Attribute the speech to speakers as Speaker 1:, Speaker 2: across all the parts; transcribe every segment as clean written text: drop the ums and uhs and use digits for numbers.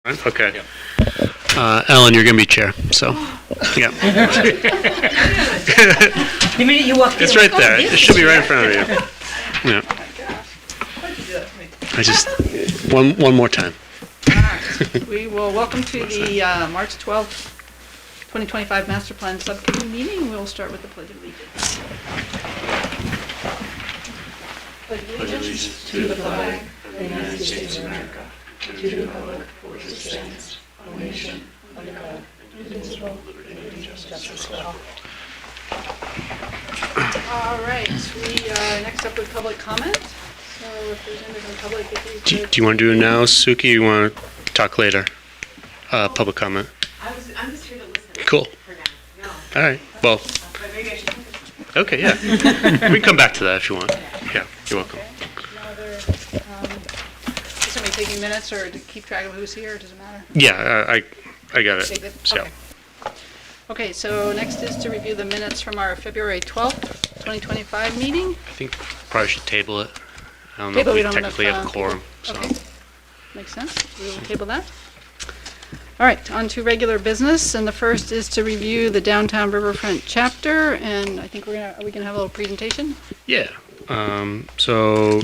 Speaker 1: Okay. Ellen, you're going to be chair, so, yeah.
Speaker 2: The minute you walk in,
Speaker 1: It's right there. It should be right in front of you. Yeah. I just, one more time.
Speaker 3: We will welcome to the March 12th, 2025 Master Plan Subcommittee meeting. We'll start with the Pledge of Allegiance.
Speaker 4: Pledge allegiance to the flag of the United States of America, to the republic for which it stands, one nation, under God, indivisible, with liberty and justice for all.
Speaker 3: All right, we next up with public comment. So if there's anyone from public, if you could...
Speaker 1: Do you want to do it now, Suki, or you want to talk later? Public comment.
Speaker 5: I'm just here to listen.
Speaker 1: Cool.
Speaker 5: For now. No.
Speaker 1: All right, well,
Speaker 5: But maybe I should think of something.
Speaker 1: okay, yeah. We can come back to that if you want. Yeah, you're welcome.
Speaker 3: Okay. No other, is somebody taking minutes or to keep track of who's here? Does it matter?
Speaker 1: Yeah, I got it.
Speaker 3: David?
Speaker 1: So,
Speaker 3: Okay. Okay, so next is to review the minutes from our February 12th, 2025 meeting.
Speaker 1: I think probably should table it. I don't know
Speaker 3: Table,
Speaker 1: if
Speaker 3: we
Speaker 1: we
Speaker 3: don't have
Speaker 1: technically
Speaker 3: enough,
Speaker 1: have quorum, so.
Speaker 3: Okay, makes sense. We will table that. All right, on to regular business, and the first is to review the downtown riverfront chapter, and I think are we gonna have a little presentation?
Speaker 1: Yeah. So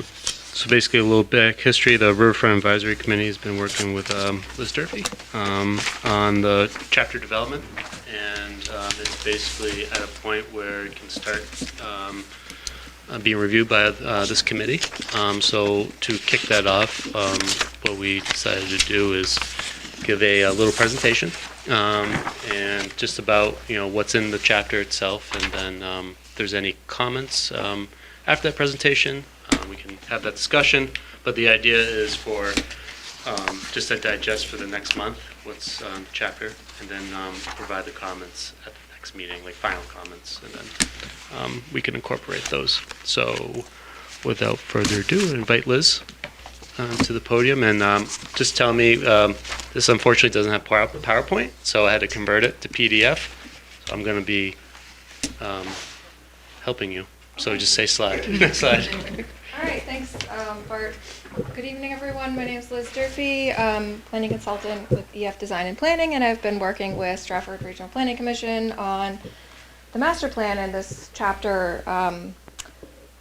Speaker 1: basically a little bit of history. The Riverfront Advisory Committee has been working with Liz Durfee on the chapter development, and it's basically at a point where it can start being reviewed by this committee. So to kick that off, what we decided to do is give a little presentation and just about what's in the chapter itself, and then if there's any comments after that presentation, we can have that discussion. But the idea is for just to digest for the next month what's on the chapter, and then provide the comments at the next meeting, like final comments, and then we can incorporate those. So without further ado, I invite Liz to the podium, and just tell me, this unfortunately doesn't have PowerPoint, so I had to convert it to PDF. So I'm going to be helping you. So just say slide. Next slide.
Speaker 6: All right, thanks, Bart. Good evening, everyone. My name is Liz Durfee, planning consultant with EF Design and Planning, and I've been working with Stratford Regional Planning Commission on the master plan and this chapter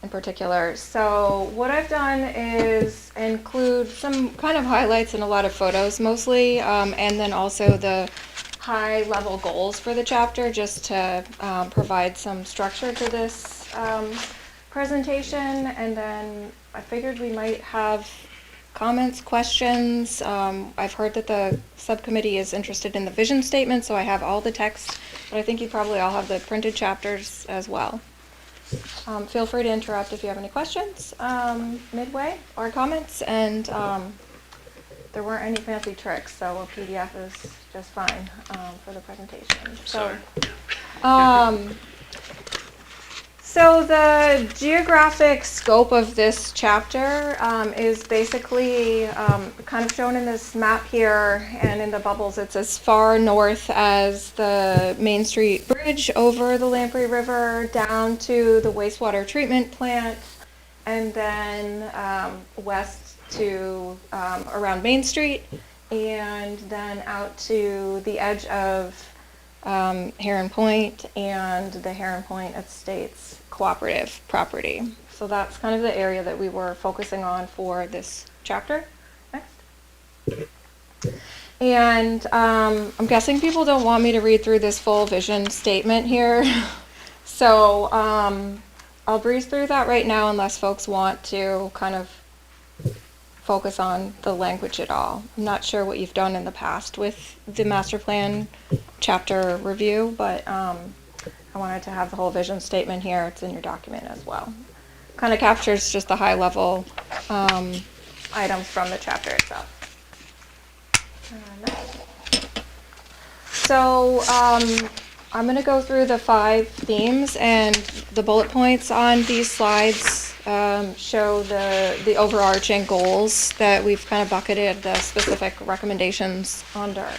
Speaker 6: in particular. So what I've done is include some kind of highlights and a lot of photos mostly, and then also the high-level goals for the chapter, just to provide some structure to this presentation. And then I figured we might have comments, questions. I've heard that the subcommittee is interested in the vision statement, so I have all the text, but I think you probably all have the printed chapters as well. Feel free to interrupt if you have any questions midway or comments, and there weren't any fancy tricks, so a PDF is just fine for the presentation. So the geographic scope of this chapter is basically kind of shown in this map here, and in the bubbles it's as far north as the Main Street Bridge over the Lamprey River down to the wastewater treatment plant, and then west to around Main Street, and then out to the edge of Heron Point and the Heron Point Estates cooperative property. So that's kind of the area that we were focusing on for this chapter. Next. And I'm guessing people don't want me to read through this full vision statement here. So I'll breeze through that right now unless folks want to kind of focus on the language at all. I'm not sure what you've done in the past with the master plan chapter review, but I wanted to have the whole vision statement here. It's in your document as well. Kind of captures just the high level items from the chapter itself. So I'm going to go through the 5 themes, and the bullet points on these slides show the overarching goals that we've kind of bucketed the specific recommendations under.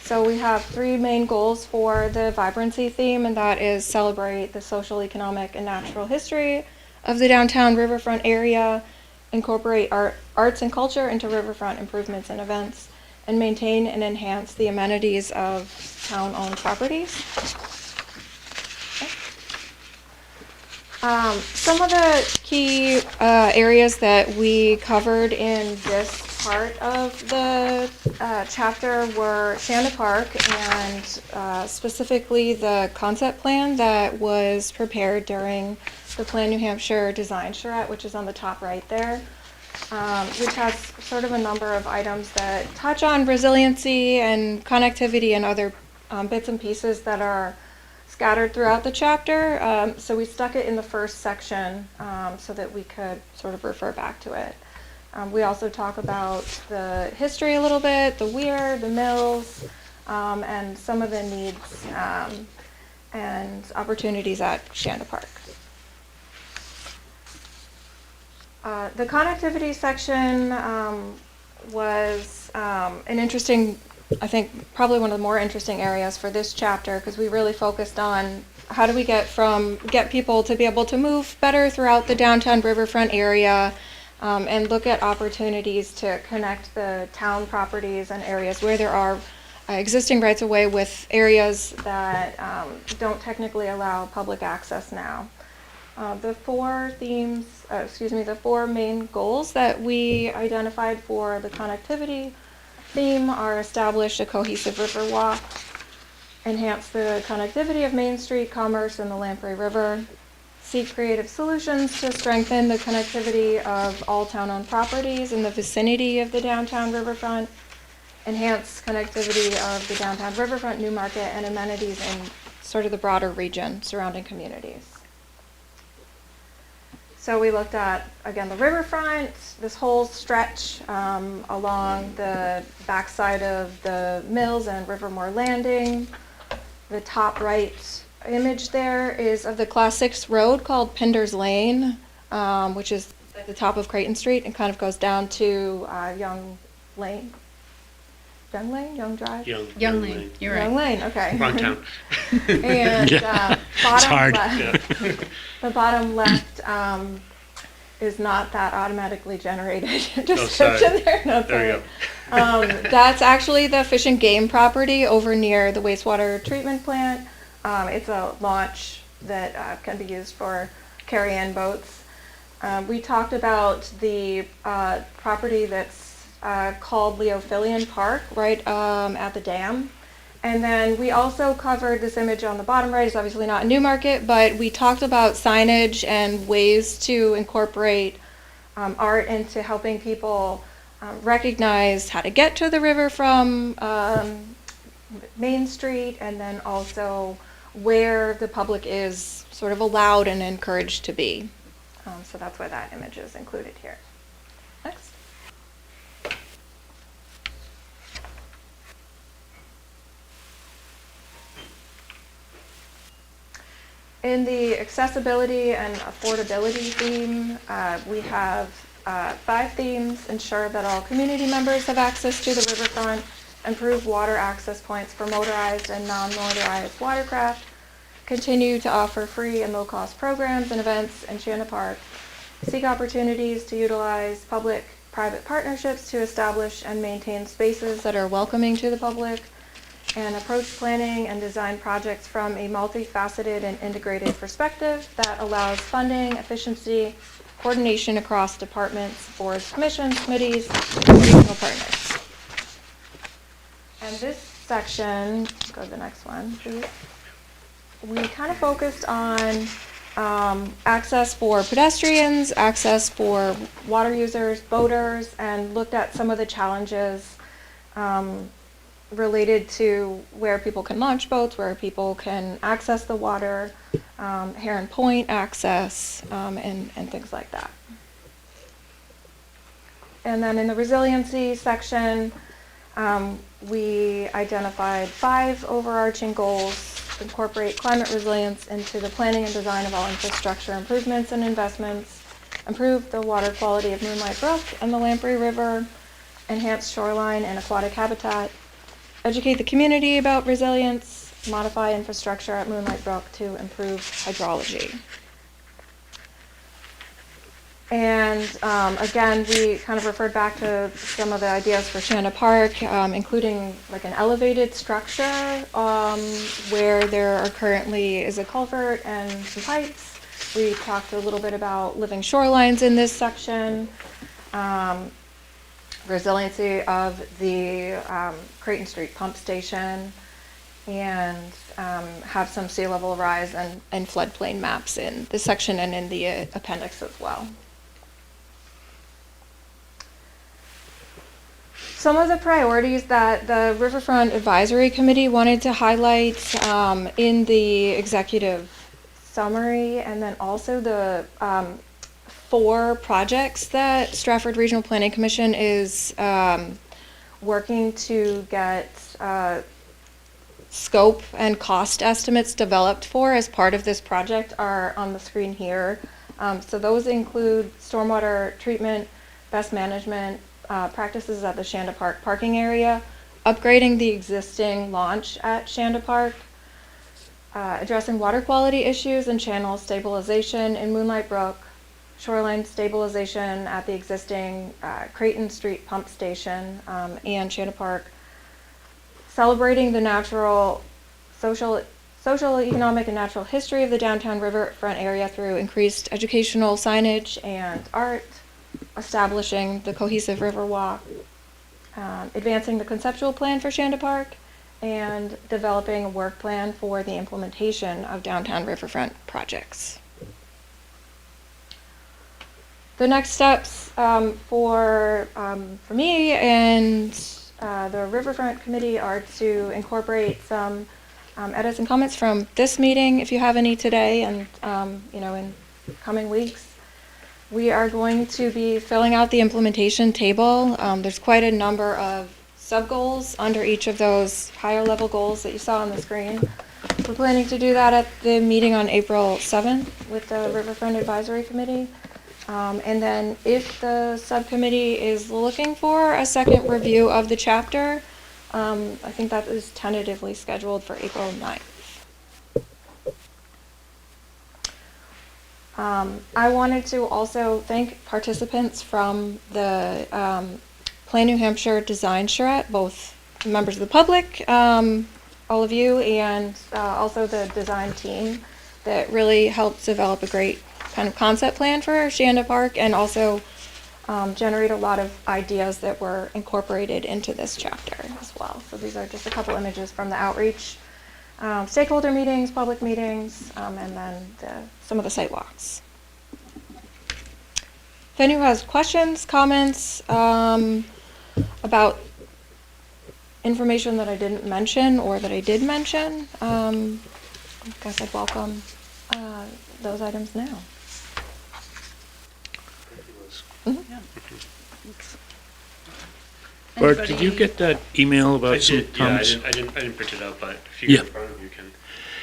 Speaker 6: So we have 3 main goals for the vibrancy theme, and that is celebrate the social, economic, and natural history of the downtown riverfront area, incorporate arts and culture into riverfront improvements and events, and maintain and enhance the amenities of town-owned properties. Some of the key areas that we covered in this part of the chapter were Shanda Park and specifically the concept plan that was prepared during the Plan New Hampshire design charrette, which is on the top right there, which has sort of a number of items that touch on resiliency and connectivity and other bits and pieces that are scattered throughout the chapter. So we stuck it in the first section so that we could sort of refer back to it. We also talk about the history a little bit, the weir, the mills, and some of the needs and opportunities at Shanda Park. The connectivity section was an interesting, I think probably one of the more interesting areas for this chapter, because we really focused on how do we get people to be able to move better throughout the downtown riverfront area, and look at opportunities to connect the town properties and areas where there are existing rights of way with areas that don't technically allow public access now. The four main goals that we identified for the connectivity theme are establish a cohesive river walk, enhance the connectivity of Main Street, Commerce, and the Lamprey River, seek creative solutions to strengthen the connectivity of all town-owned properties in the vicinity of the downtown riverfront, enhance connectivity of the downtown riverfront, Newmarket, and amenities in sort of the broader region surrounding communities. So we looked at, again, the riverfront, this whole stretch along the backside of the mills and Rivermore Landing. The top right image there is of the Class 6 road called Pinder's Lane, which is at the top of Creighton Street and kind of goes down to Young Lane. Young Lane? Young Drive?
Speaker 3: Young Lane, you're right.
Speaker 6: Young Lane, okay.
Speaker 1: Wrong town.
Speaker 6: And bottom
Speaker 4: hard.
Speaker 6: left, the bottom left is not that automatically generated description there. No,
Speaker 1: There you
Speaker 6: sorry. That's actually the Fish and Game property over near the wastewater treatment plant. It's a launch that can be used for carry-in boats. We talked about the property that's called Leophilian Park, right at the dam. And then we also covered this image on the bottom right. It's obviously not in Newmarket, but we talked about signage and ways to incorporate art into helping people recognize how to get to the river from Main Street, and then also where the public is sort of allowed and encouraged to be. So that's why that image is included here. Next. In the accessibility and affordability theme, we have 5 themes: ensure that all community members have access to the riverfront, improve water access points for motorized and non-motorized watercraft, continue to offer free and low-cost programs and events in Shanda Park, seek opportunities to utilize public-private partnerships to establish and maintain spaces that are welcoming to the public, and approach planning and design projects from a multifaceted and integrated perspective that allows funding, efficiency, coordination across departments, boards, commissions, committees, and regional partners. And this section, go to the next one, please. We kind of focused on access for pedestrians, access for water users, boaters, and looked at some of the challenges related to where people can launch boats, where people can access the water, Heron Point access, and things like that. And then in the resiliency section, we identified 5 overarching goals: incorporate climate resilience into the planning and design of all infrastructure improvements and investments, improve the water quality of Moonlight Brook and the Lamprey River, enhance shoreline and aquatic habitat, educate the community about resilience, modify infrastructure at Moonlight Brook to improve hydrology. And again, we kind of referred back to some of the ideas for Shanda Park, including like an elevated structure where there are currently is a culvert and some pipes. We talked a little bit about living shorelines in this section, resiliency of the Creighton Street pump station, and have some sea level rise and floodplain maps in this section and in the appendix as well. Some of the priorities that the Riverfront Advisory Committee wanted to highlight in the executive summary, and then also the 4 projects that Stratford Regional Planning Commission is working to get scope and cost estimates developed for as part of this project are on the screen here. So those include stormwater treatment, best management, practices at the Shanda Park parking area, upgrading the existing launch at Shanda Park, addressing water quality issues and channel stabilization in Moonlight Brook, shoreline stabilization at the existing Creighton Street pump station and Shanda Park, celebrating the natural, social, economic, and natural history of the downtown riverfront area through increased educational signage and art, establishing the cohesive river walk, advancing the conceptual plan for Shanda Park, and developing a work plan for the implementation of downtown riverfront projects. The next steps for me and the Riverfront Committee are to incorporate some edits and comments from this meeting, if you have any today, and in coming weeks. We are going to be filling out the implementation table. There's quite a number of sub-goals under each of those higher level goals that you saw on the screen. We're planning to do that at the meeting on April 7th with the Riverfront Advisory Committee. And then if the subcommittee is looking for a second review of the chapter, I think that is tentatively scheduled for April 9th. I wanted to also thank participants from the Plan New Hampshire Design Charrette, both members of the public, all of you, and also the design team that really helped develop a great kind of concept plan for Shanda Park, and also generate a lot of ideas that were incorporated into this chapter as well. So these are just a couple images from the outreach, stakeholder meetings, public meetings, and then some of the site walks. If anyone has questions, comments about information that I didn't mention or that I did mention, I guess I'd welcome those items now.
Speaker 3: Yeah.
Speaker 4: Bart, did you
Speaker 3: Anybody-
Speaker 4: get that email about
Speaker 1: I
Speaker 4: some
Speaker 1: did, yeah,
Speaker 4: comments?
Speaker 1: I didn't print it out, but if you
Speaker 4: Yeah.
Speaker 1: get in front of you, you can.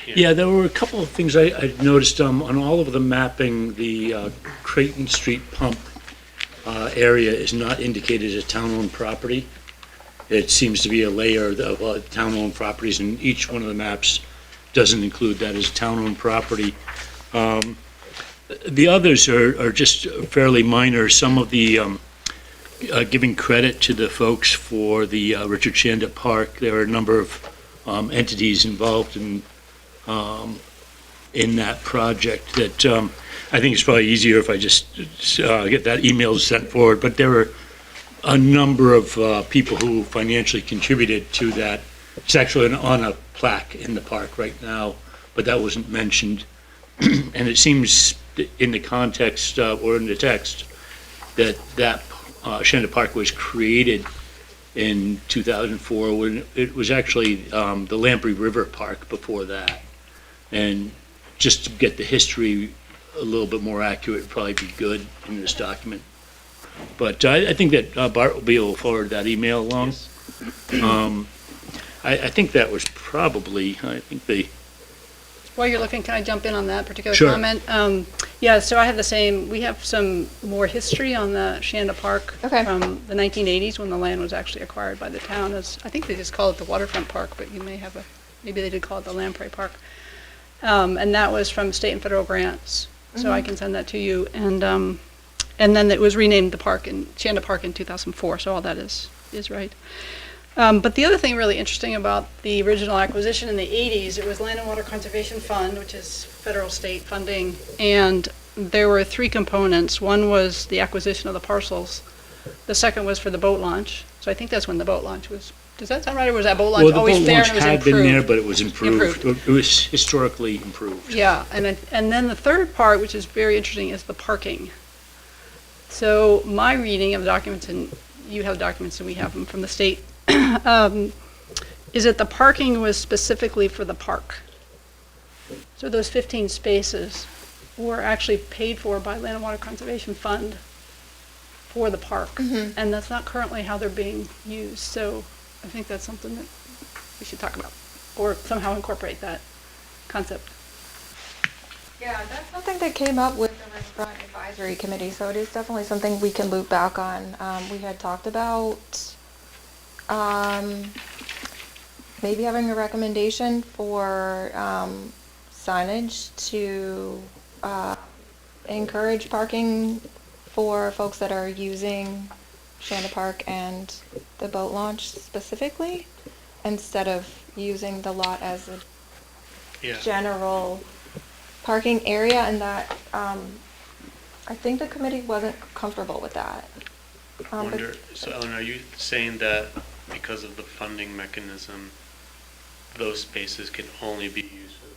Speaker 4: Yeah, there were a couple of things I noticed on all of the mapping. The Creighton Street pump area is not indicated as town-owned property. It seems to be a layer of town-owned properties, and each one of the maps doesn't include that as town-owned property. The others are just fairly minor. Some of the giving credit to the folks for the Richard Shanda Park. There are a number of entities involved in that project that I think it's probably easier if I just get that email sent forward. But there were a number of people who financially contributed to that. It's actually on a plaque in the park right now, but that wasn't mentioned. And it seems in the context or in the text that Shanda Park was created in 2004 when it was actually the Lamprey River Park before that. And just to get the history a little bit more accurate would probably be good in this document. But I think that Bart will be able to forward that email along. I think that was probably,
Speaker 3: While you're looking, can I jump in on that particular
Speaker 4: Sure.
Speaker 3: comment? Yeah, so I have the same, we have some more history on the Shanda Park
Speaker 6: Okay.
Speaker 3: from the 1980s when the land was actually acquired by the town as, I think they just call it the Waterfront Park, but you may have maybe they did call it the Lamprey Park. And that was from state and federal grants, so I can send that to you. And And then it was renamed the park in Shanda Park in 2004, so all that is right. But the other thing really interesting about the original acquisition in the 80s, it was Land and Water Conservation Fund, which is federal state funding, and there were three components. One was the acquisition of the parcels. The second was for the boat launch. So I think that's when the boat launch was. Does that sound right, or was that boat launch
Speaker 2: Well, the
Speaker 3: always
Speaker 2: boat
Speaker 3: there
Speaker 2: launch
Speaker 3: and it was
Speaker 2: had been there,
Speaker 3: improved?
Speaker 2: but it was improved. It was historically improved.
Speaker 3: Yeah, and then the third part, which is very interesting, is the parking. So my reading of the documents, and you have documents and we have them from the state, is that the parking was specifically for the park. So those 15 spaces were actually paid for by Land and Water Conservation Fund for the park. And that's not currently how they're being used. So I think that's something that we should talk about, or somehow incorporate that concept.
Speaker 6: Yeah, that's something that came up with the riverfront advisory committee, so it is definitely something we can loop back on. We had talked about maybe having a recommendation for signage to encourage parking for folks that are using Shanda Park and the boat launch specifically, instead of using the lot as a
Speaker 1: Yeah.
Speaker 6: general parking area, and that I think the committee wasn't comfortable with that.
Speaker 1: Wonder, so Ellen, are you saying that because of the funding mechanism, those spaces can only be used for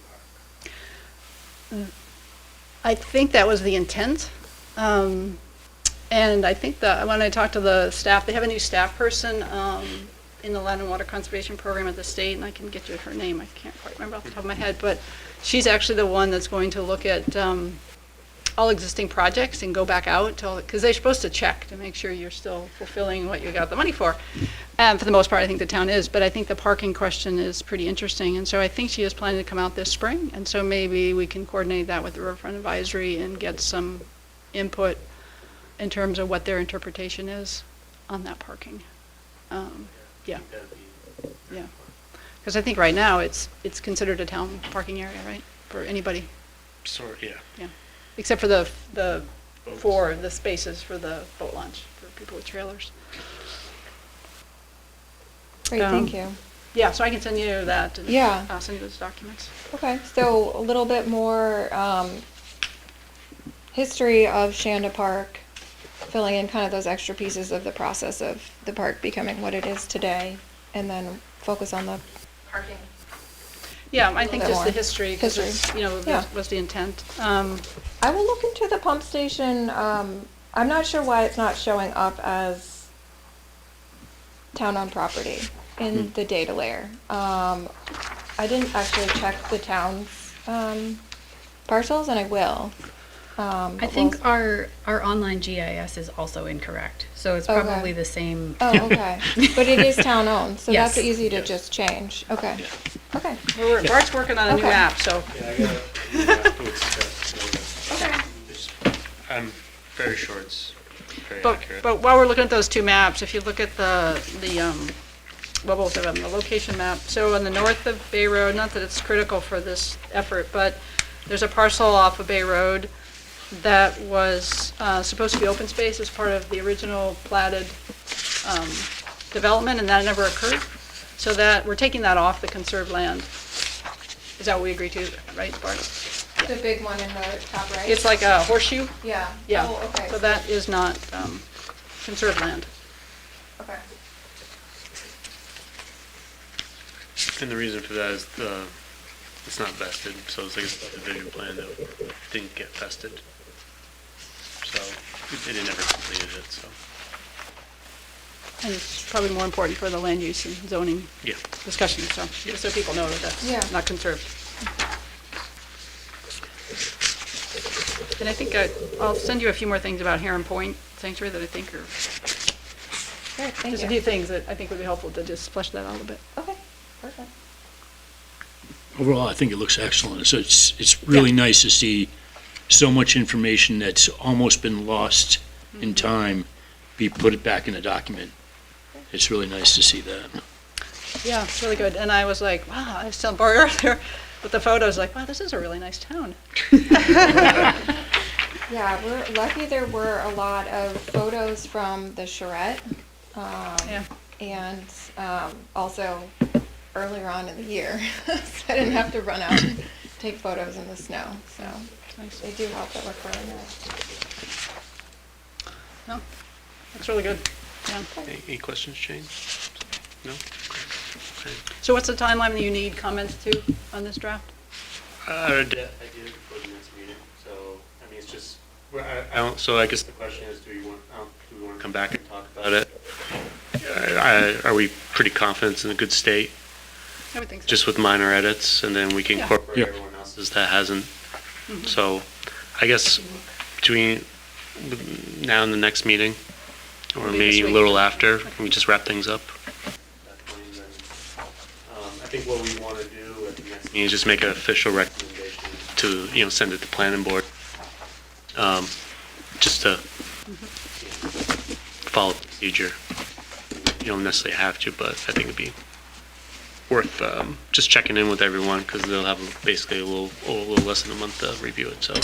Speaker 1: the park?
Speaker 3: I think that was the intent. And I think that when I talked to the staff, they have a new staff person in the Land and Water Conservation Program at the state, and I can get you her name. I can't quite remember off the top of my head, but she's actually the one that's going to look at all existing projects and go back out to all, because they're supposed to check to make sure you're still fulfilling what you got the money for. And for the most part, I think the town is, but I think the parking question is pretty interesting. And so I think she is planning to come out this spring. And so maybe we can coordinate that with the Riverfront Advisory and get some input in terms of what their interpretation is on that parking. Yeah, yeah. Because I think right now it's considered a town parking area, right, for anybody?
Speaker 1: Sort, yeah.
Speaker 3: Yeah, except for the the spaces for the boat launch for people with trailers.
Speaker 6: Great, thank you.
Speaker 3: Yeah, so I can send you that. And
Speaker 6: Yeah.
Speaker 3: I'll send you those documents.
Speaker 6: Okay, so a little bit more history of Shanda Park, filling in kind of those extra pieces of the process of the park becoming what it is today, and then focus on the parking.
Speaker 3: Yeah, I think
Speaker 6: bit
Speaker 3: just the
Speaker 6: more.
Speaker 3: history, because it's,
Speaker 6: History.
Speaker 3: you know,
Speaker 6: Yeah.
Speaker 3: was the intent.
Speaker 6: I will look into the pump station. I'm not sure why it's not showing up as town-owned property in the data layer. I didn't actually check the town's parcels, and I will.
Speaker 7: I
Speaker 6: but
Speaker 7: think
Speaker 6: we'll-
Speaker 7: our online GIS is also incorrect, so it's
Speaker 6: Okay.
Speaker 7: probably the same.
Speaker 6: Oh, okay. But it is town-owned, so that's
Speaker 7: Yes.
Speaker 6: easy to
Speaker 1: Yes.
Speaker 6: just change. Okay. Okay.
Speaker 3: Bart's working on a new
Speaker 6: Okay.
Speaker 3: app, so.
Speaker 1: Yeah, I got
Speaker 6: Okay.
Speaker 1: I'm very sure it's very
Speaker 3: But,
Speaker 1: accurate.
Speaker 3: but while we're looking at those two maps, if you look at the well, both of them, the location map. So on the north of Bay Road, not that it's critical for this effort, but there's a parcel off of Bay Road that was supposed to be open space as part of the original platted development, and that never occurred. So that, we're taking that off the conserved land. Is that what we agreed to, right, Bart?
Speaker 6: The big one in the top right?
Speaker 3: It's like a horseshoe?
Speaker 6: Yeah.
Speaker 3: Yeah.
Speaker 6: Oh, okay.
Speaker 3: So that is not conserved land.
Speaker 6: Okay.
Speaker 1: And the reason for that is it's not vested, so it's like a subdivision plan that didn't get vested. So it never completed it, so,
Speaker 3: And it's probably more important for the land use and zoning
Speaker 1: yeah.
Speaker 3: discussion, so, just so people know that
Speaker 6: Yeah.
Speaker 3: that's not conserved. And I think I'll send you a few more things about Heron Point Sanctuary that I think are,
Speaker 6: Great, thank
Speaker 3: just a
Speaker 6: you.
Speaker 3: few things that I think would be helpful to just flesh that out a little bit.
Speaker 6: Okay, perfect.
Speaker 2: Overall, I think it looks excellent. So it's really nice to see so much information that's almost been lost in time be put back in a document. It's really nice to see that.
Speaker 3: Yeah, it's really good. And I was like, wow, I was telling Bart earlier with the photos, like, wow, this is a really nice town.
Speaker 6: Yeah, we're lucky there were a lot of photos from the charrette.
Speaker 3: Yeah.
Speaker 6: And also earlier on in the year, so I didn't have to run out and take photos in the snow, so they do help that we're clearing that.
Speaker 3: No, that's really good. Yeah.
Speaker 1: Any questions, Jane? No? Okay.
Speaker 3: So what's the timeline that you need comments to on this draft?
Speaker 1: I did it before the next meeting, so, I mean, it's just, I don't, so I guess the question is, do we want to come back and talk about it? Are we pretty confident it's in a good state,
Speaker 3: I would think so.
Speaker 1: just with minor edits, and then we can
Speaker 3: Yeah.
Speaker 1: incorporate
Speaker 2: Yeah.
Speaker 1: everyone else's that hasn't? So, I guess between now and the next meeting, or
Speaker 3: Maybe
Speaker 1: maybe
Speaker 3: this
Speaker 1: a
Speaker 3: week.
Speaker 1: little after, can we just wrap things up? I think what we want to do at the next meeting is just make an official recommendation to, send it to planning board. Just to follow the procedure. You don't necessarily have to, but I think it'd be worth just checking in with everyone, because they'll have basically a little less than a month to review it, so.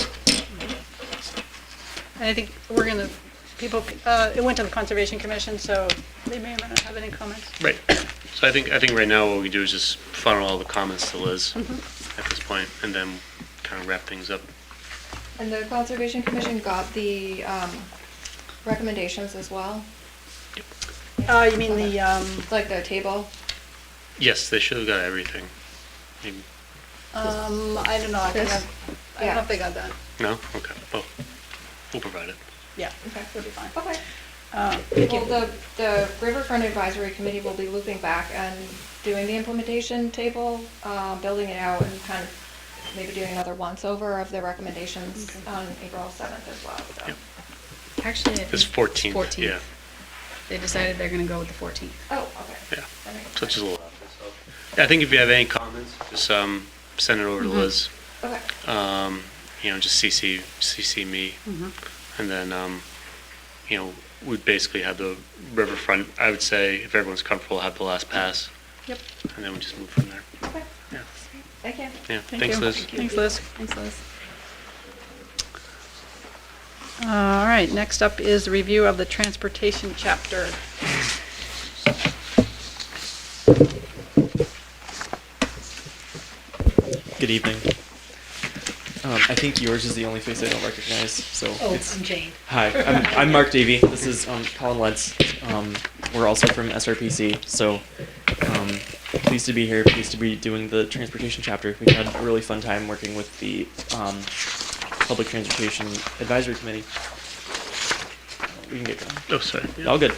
Speaker 3: And I think it went to the Conservation Commission, so they may or may not have any comments.
Speaker 1: Right. So I think right now what we do is just funnel all the comments to Liz at this point, and then kind of wrap things up.
Speaker 6: And the Conservation Commission got the recommendations as well,
Speaker 3: You mean the,
Speaker 6: like the table?
Speaker 1: Yes, they should have got everything. Maybe-
Speaker 3: I don't know, I don't know if they got that.
Speaker 1: No? Okay. Well, we'll provide it.
Speaker 3: Yeah,
Speaker 6: Okay.
Speaker 3: that'll be fine.
Speaker 6: Okay.
Speaker 3: Thank you.
Speaker 6: Well, the Riverfront Advisory Committee will be looping back and doing the implementation table, building it out, and kind of maybe doing another once-over of the recommendations on April 7th as well, so.
Speaker 1: Yep.
Speaker 7: Actually, I
Speaker 1: It's
Speaker 7: think
Speaker 1: 14th,
Speaker 7: 14th.
Speaker 1: yeah.
Speaker 7: They decided they're gonna go with the 14th.
Speaker 6: Oh, okay.
Speaker 1: Yeah.
Speaker 6: That makes
Speaker 1: So it's just a
Speaker 6: sense.
Speaker 1: little after, so. Yeah, I think if you have any comments, just send it over to Liz.
Speaker 6: Okay.
Speaker 1: Just CC me. And then, we'd basically have the riverfront, I would say, if everyone's comfortable, have the last pass.
Speaker 3: Yep.
Speaker 1: And then we just move from there.
Speaker 6: Okay.
Speaker 1: Yeah.
Speaker 6: Thank you.
Speaker 1: Yeah.
Speaker 3: Thank
Speaker 1: Thanks,
Speaker 3: you.
Speaker 1: Liz.
Speaker 3: Thanks, Liz.
Speaker 7: Thanks, Liz.
Speaker 3: All right, next up is the review of the transportation chapter.
Speaker 8: Good evening. I think yours is the only face I don't recognize, so it's...
Speaker 4: I'm Jane.
Speaker 8: Hi, I'm Mark Davey. This is Colin Lentz. We're also from SRPC, so pleased to be here, pleased to be doing the transportation chapter. We had a really fun time working with the Public Transportation Advisory Committee. We can get going.
Speaker 1: Oh, sorry. Yeah.
Speaker 8: All good.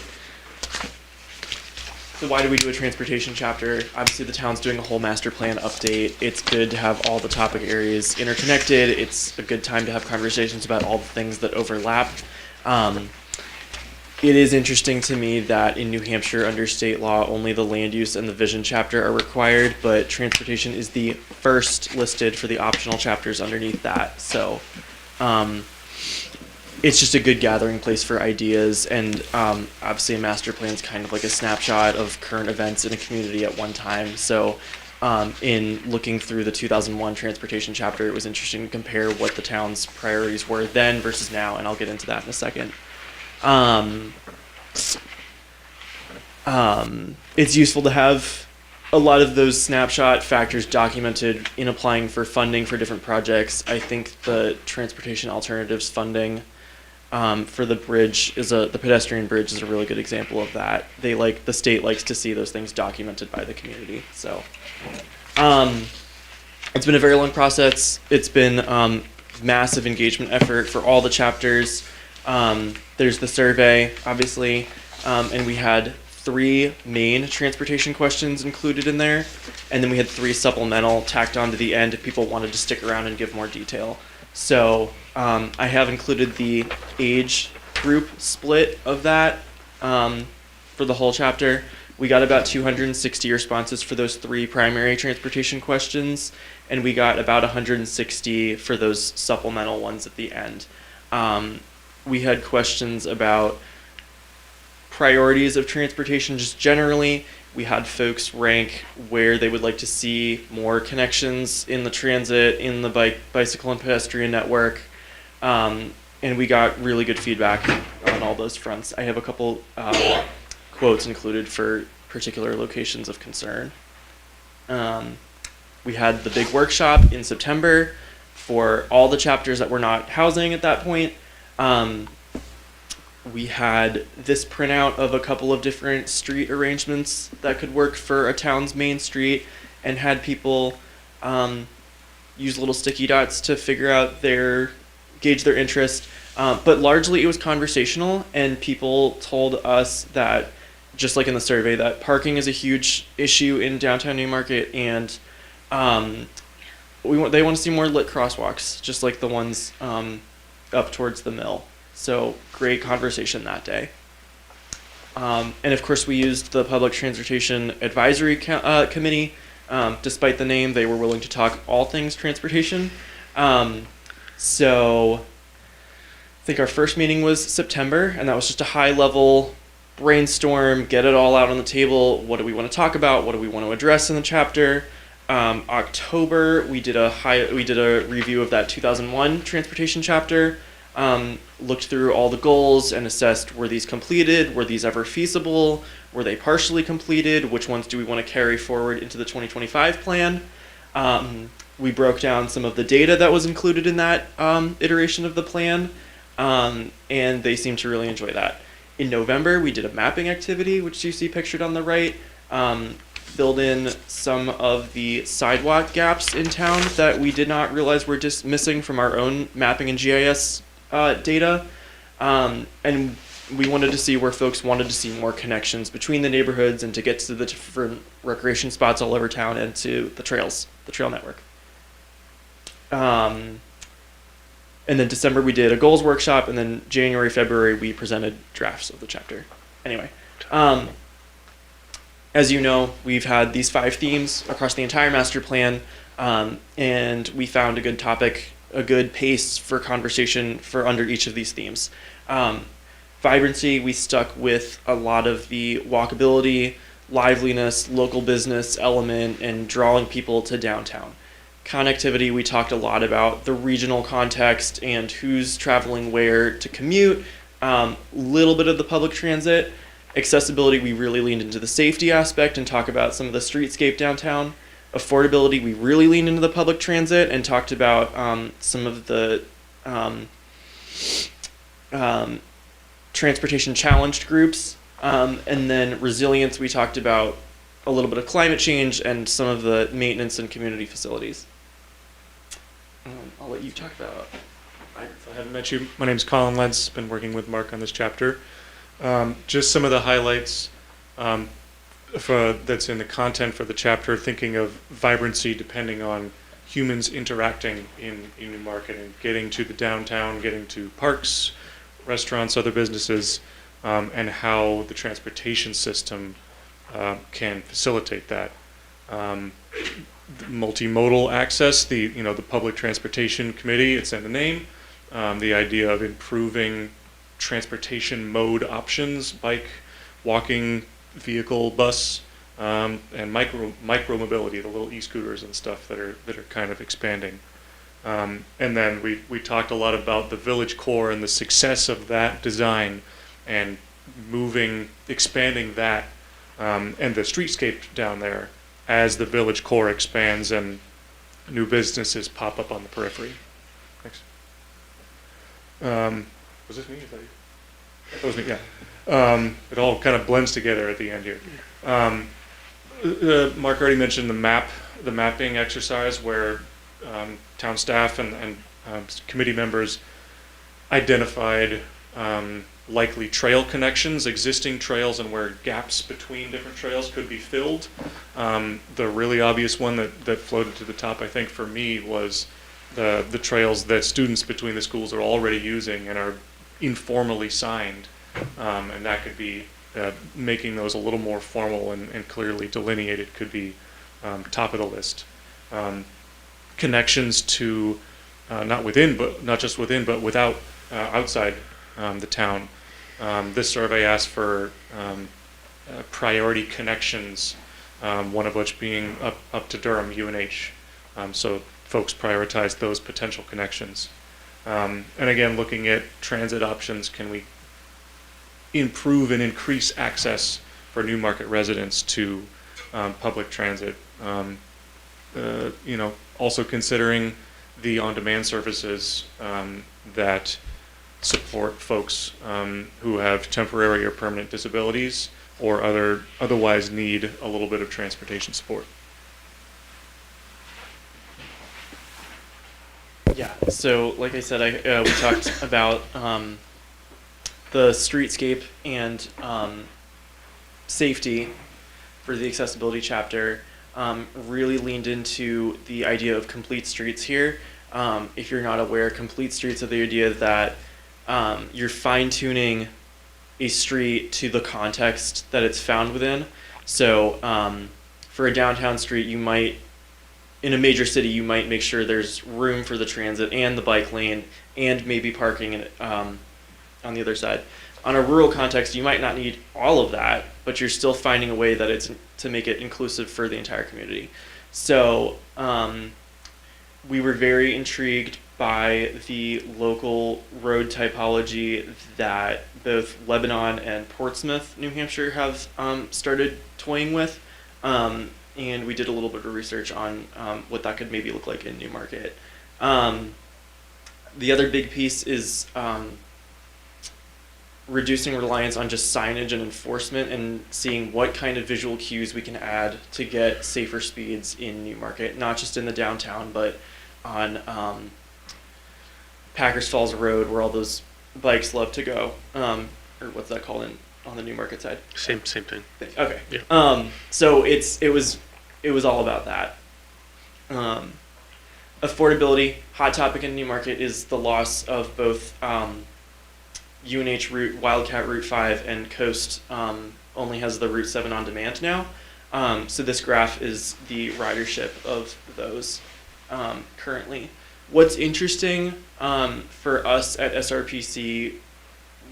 Speaker 8: So why do we do a transportation chapter? Obviously, the town's doing a whole master plan update. It's good to have all the topic areas interconnected. It's a good time to have conversations about all the things that overlap. It is interesting to me that in New Hampshire, under state law, only the land use and the vision chapter are required, but transportation is the first listed for the optional chapters underneath that. So it's just a good gathering place for ideas, and obviously a master plan is kind of like a snapshot of current events in a community at one time. So in looking through the 2001 transportation chapter, it was interesting to compare what the town's priorities were then versus now, and I'll get into that in a second. It's useful to have a lot of those snapshot factors documented in applying for funding for different projects. I think the transportation alternatives funding for the bridge the pedestrian bridge is a really good example of that. The state likes to see those things documented by the community. So it's been a very long process. It's been massive engagement effort for all the chapters. There's the survey, obviously, and we had 3 main transportation questions included in there, and then we had 3 supplemental tacked on to the end if people wanted to stick around and give more detail. So I have included the age group split of that for the whole chapter. We got about 260 responses for those 3 primary transportation questions, and we got about 160 for those supplemental ones at the end. We had questions about priorities of transportation just generally. We had folks rank where they would like to see more connections in the transit, in the bicycle and pedestrian network. and we got really good feedback on all those fronts. I have a couple quotes included for particular locations of concern. We had the big workshop in September for all the chapters that were not housing at that point. We had this printout of a couple of different street arrangements that could work for a town's main street, and had people use little sticky dots to figure out gauge their interest. But largely it was conversational, and people told us that, just like in the survey, that parking is a huge issue in downtown Newmarket, and they want to see more lit crosswalks, just like the ones up towards the mill. So great conversation that day. And of course we used the Public Transportation Advisory Committee. Despite the name, they were willing to talk all things transportation. So I think our first meeting was September, and that was just a high level brainstorm, get it all out on the table. What do we want to talk about? What do we want to address in the chapter? October, we did a review of that 2001 transportation chapter. Looked through all the goals and assessed, were these completed? Were these ever feasible? Were they partially completed? Which ones do we want to carry forward into the 2025 plan? We broke down some of the data that was included in that iteration of the plan, and they seemed to really enjoy that. In November, we did a mapping activity, which you see pictured on the right. Filled in some of the sidewalk gaps in town that we did not realize were just missing from our own mapping and GIS data. And we wanted to see where folks wanted to see more connections between the neighborhoods and to get to the different recreation spots all over town and to the trails, the trail network. And then December we did a goals workshop, and then January, February we presented drafts of the chapter. Anyway, as you know, we've had these 5 themes across the entire master plan, and we found a good topic, a good pace for conversation for under each of these themes. Vibrancy, we stuck with a lot of the walkability, liveliness, local business element, and drawing people to downtown. Connectivity, we talked a lot about the regional context and who's traveling where to commute, little bit of the public transit. Accessibility, we really leaned into the safety aspect and talk about some of the streetscape downtown. Affordability, we really leaned into the public transit and talked about some of the transportation challenged groups. And then resilience, we talked about a little bit of climate change and some of the maintenance and community facilities. I'll let you talk about.
Speaker 9: If I haven't met you, my name's Colin Lentz. Been working with Mark on this chapter. Just some of the highlights that's in the content for the chapter, thinking of vibrancy depending on humans interacting in Newmarket and getting to the downtown, getting to parks, restaurants, other businesses, and how the transportation system can facilitate that. Multimodal access, the Public Transportation Committee, it's in the name. The idea of improving transportation mode options, bike, walking, vehicle, bus, and micro mobility, the little e-scooters and stuff that are kind of expanding. And then we talked a lot about the village core and the success of that design and expanding that and the streetscape down there as the village core expands and new businesses pop up on the periphery. Thanks. Was this me? Is that you? That was me, yeah. It all kind of blends together at the end here. Mark already mentioned the mapping exercise where town staff and committee members identified likely trail connections, existing trails, and where gaps between different trails could be filled. The really obvious one that floated to the top, I think, for me was the trails that students between the schools are already using and are informally signed, and that could be making those a little more formal and clearly delineated could be top of the list. Connections to not just within, but without outside the town. This survey asked for priority connections, one of which being up to Durham, UNH. So folks prioritized those potential connections. And again, looking at transit options, can we improve and increase access for Newmarket residents to public transit? Also considering the on-demand services that support folks who have temporary or permanent disabilities or otherwise need a little bit of transportation support.
Speaker 8: Yeah, so like I said, we talked about the streetscape and safety for the accessibility chapter. Really leaned into the idea of complete streets here. If you're not aware, complete streets are the idea that you're fine-tuning a street to the context that it's found within. So for a downtown street, you might, in a major city, you might make sure there's room for the transit and the bike lane and maybe parking on the other side. On a rural context, you might not need all of that, but you're still finding a way that it's to make it inclusive for the entire community. So we were very intrigued by the local road typology that both Lebanon and Portsmouth, New Hampshire have started toying with. And we did a little bit of research on what that could maybe look like in Newmarket. The other big piece is reducing reliance on just signage and enforcement and seeing what kind of visual cues we can add to get safer speeds in Newmarket, not just in the downtown, but on Packers Falls Road where all those bikes love to go, or what's that called on the Newmarket side?
Speaker 1: Same thing.
Speaker 8: Okay.
Speaker 1: Yeah.
Speaker 8: So it was all about that. Affordability, hot topic in Newmarket is the loss of both UNH route, Wildcat Route 5, and Coast only has the Route 7 on demand now. So this graph is the ridership of those currently. What's interesting for us at SRPC,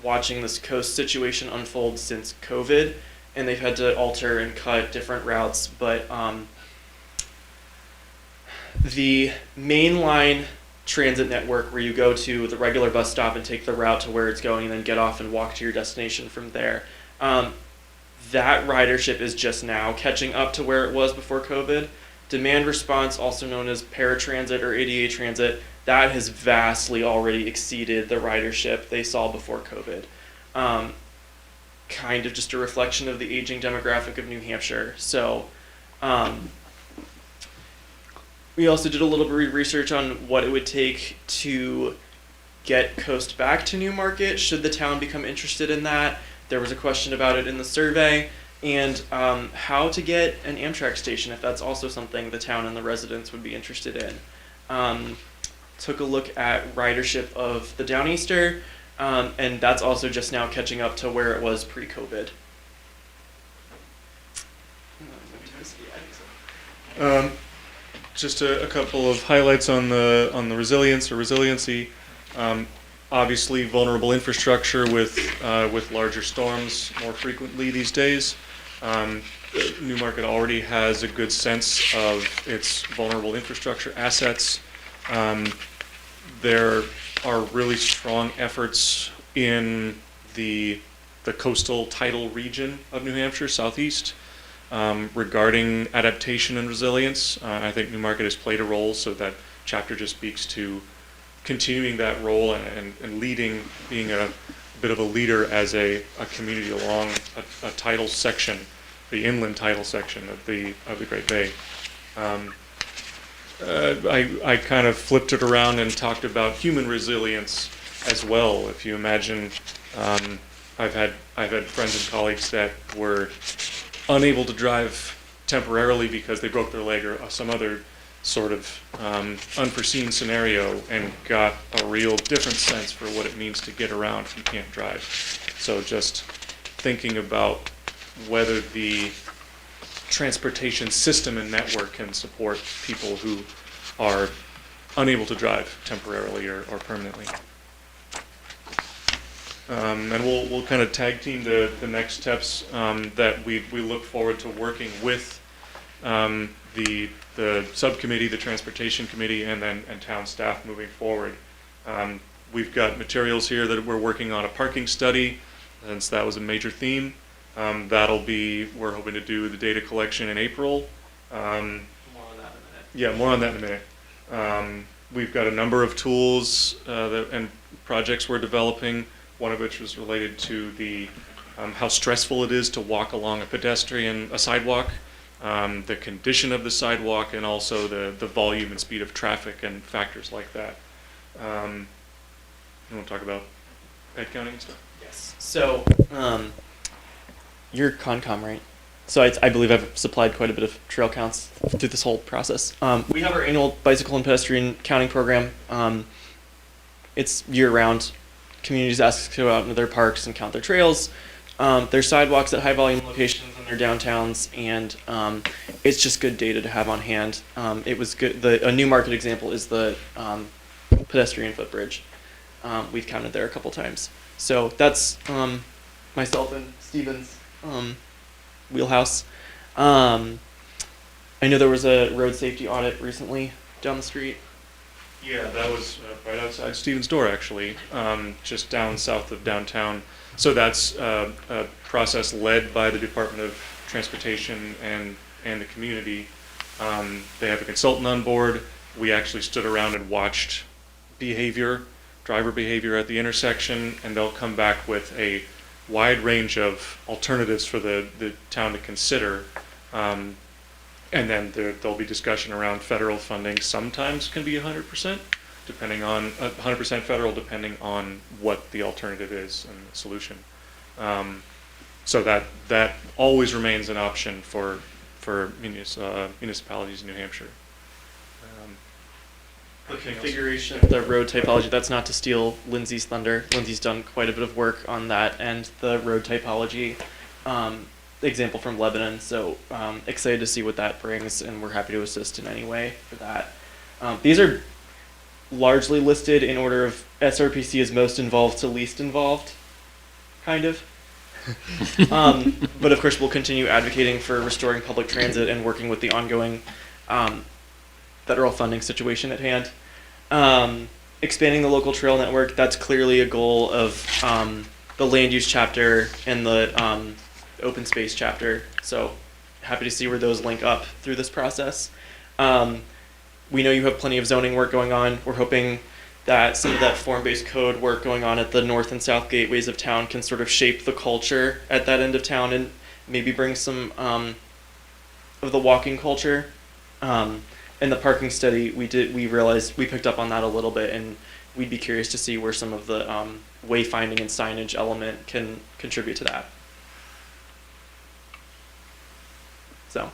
Speaker 8: watching this Coast situation unfold since COVID, and they've had to alter and cut different routes, but the mainline transit network where you go to the regular bus stop and take the route to where it's going and then get off and walk to your destination from there, that ridership is just now catching up to where it was before COVID. Demand response, also known as paratransit or ADA transit, that has vastly already exceeded the ridership they saw before COVID. Kind of just a reflection of the aging demographic of New Hampshire. So we also did a little bit of research on what it would take to get Coast back to Newmarket should the town become interested in that. There was a question about it in the survey, and how to get an Amtrak station if that's also something the town and the residents would be interested in. Took a look at ridership of the Downeaster, and that's also just now catching up to where it was pre-COVID.
Speaker 9: Just a couple of highlights on the resilience or resiliency. Obviously, vulnerable infrastructure with larger storms more frequently these days. Newmarket already has a good sense of its vulnerable infrastructure assets. There are really strong efforts in the coastal tidal region of New Hampshire, southeast, regarding adaptation and resilience. I think Newmarket has played a role, so that chapter just speaks to continuing that role and leading, being a bit of a leader as a community along a tidal section, the inland tidal section of the Great Bay. I kind of flipped it around and talked about human resilience as well. If you imagine, I've had friends and colleagues that were unable to drive temporarily because they broke their leg or some other sort of unforeseen scenario, and got a real different sense for what it means to get around if you can't drive. So just thinking about whether the transportation system and network can support people who are unable to drive temporarily or permanently. And we'll kind of tag team the next steps that we look forward to working with the subcommittee, the transportation committee, and town staff moving forward We've got materials here that we're working on a parking study, since that was a major theme. We're hoping to do the data collection in April.
Speaker 8: More on that in a minute.
Speaker 9: Yeah, more on that in a minute. We've got a number of tools and projects we're developing, one of which was related to the how stressful it is to walk along a sidewalk, the condition of the sidewalk, and also the volume and speed of traffic and factors like that. You want to talk about head counting and stuff?
Speaker 8: Yes. So, you're Concom, right? So I believe I've supplied quite a bit of trail counts through this whole process. We have our annual bicycle and pedestrian counting program. It's year-round. Communities ask us to go out into their parks and count their trails, their sidewalks at high-volume locations in their downtowns, and it's just good data to have on hand. It was good. A Newmarket example is the pedestrian footbridge. We've counted there a couple times. So that's myself and Steven's wheelhouse. I know there was a road safety audit recently down the street.
Speaker 9: Yeah, that was right outside Stevens' door, actually, just down south of downtown. So that's a process led by the Department of Transportation and the community. They have a consultant on board. We actually stood around and watched driver behavior at the intersection, and they'll come back with a wide range of alternatives for the town to consider. And then there'll be discussion around federal funding. Sometimes can be 100%, depending on 100% federal, depending on what the alternative is and the solution. So that always remains an option for municipalities in New Hampshire.
Speaker 8: The configuration of the road typology, that's not to steal Lindsay's thunder. Lindsay's done quite a bit of work on that and the road typology example from Lebanon. So excited to see what that brings, and we're happy to assist in any way for that. These are largely listed in order of SRPC is most involved to least involved, kind of. But of course, we'll continue advocating for restoring public transit and working with the ongoing federal funding situation at hand. Expanding the local trail network, that's clearly a goal of the land use chapter and the open space chapter. So happy to see where those link up through this process. We know you have plenty of zoning work going on. We're hoping that some of that form-based code work going on at the north and south gateways of town can sort of shape the culture at that end of town and maybe bring some of the walking culture. In the parking study, we realized we picked up on that a little bit, and we'd be curious to see where some of the wayfinding and signage element can contribute to that. So,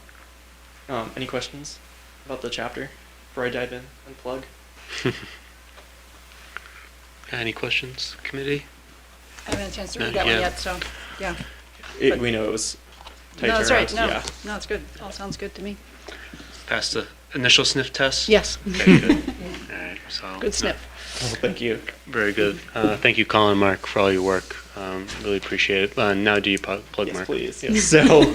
Speaker 8: any questions about the chapter before I dive in and plug?
Speaker 1: Any questions, committee?
Speaker 3: I haven't had a chance to
Speaker 1: No,
Speaker 3: read that one
Speaker 1: yeah.
Speaker 3: yet, so, yeah.
Speaker 8: We know it was tight
Speaker 3: No, that's right,
Speaker 8: turnaround,
Speaker 3: no,
Speaker 8: yeah.
Speaker 3: no, it's good, all sounds good to me.
Speaker 1: Passed the initial sniff test?
Speaker 3: Yes,
Speaker 1: Okay, good. All right, so.
Speaker 3: good snip.
Speaker 8: Well, thank you.
Speaker 1: Very good. Thank you, Colin and Mark, for all your work. Really appreciate it. Now do you plug,
Speaker 8: Yes,
Speaker 1: Mark?
Speaker 8: please. Yes. So,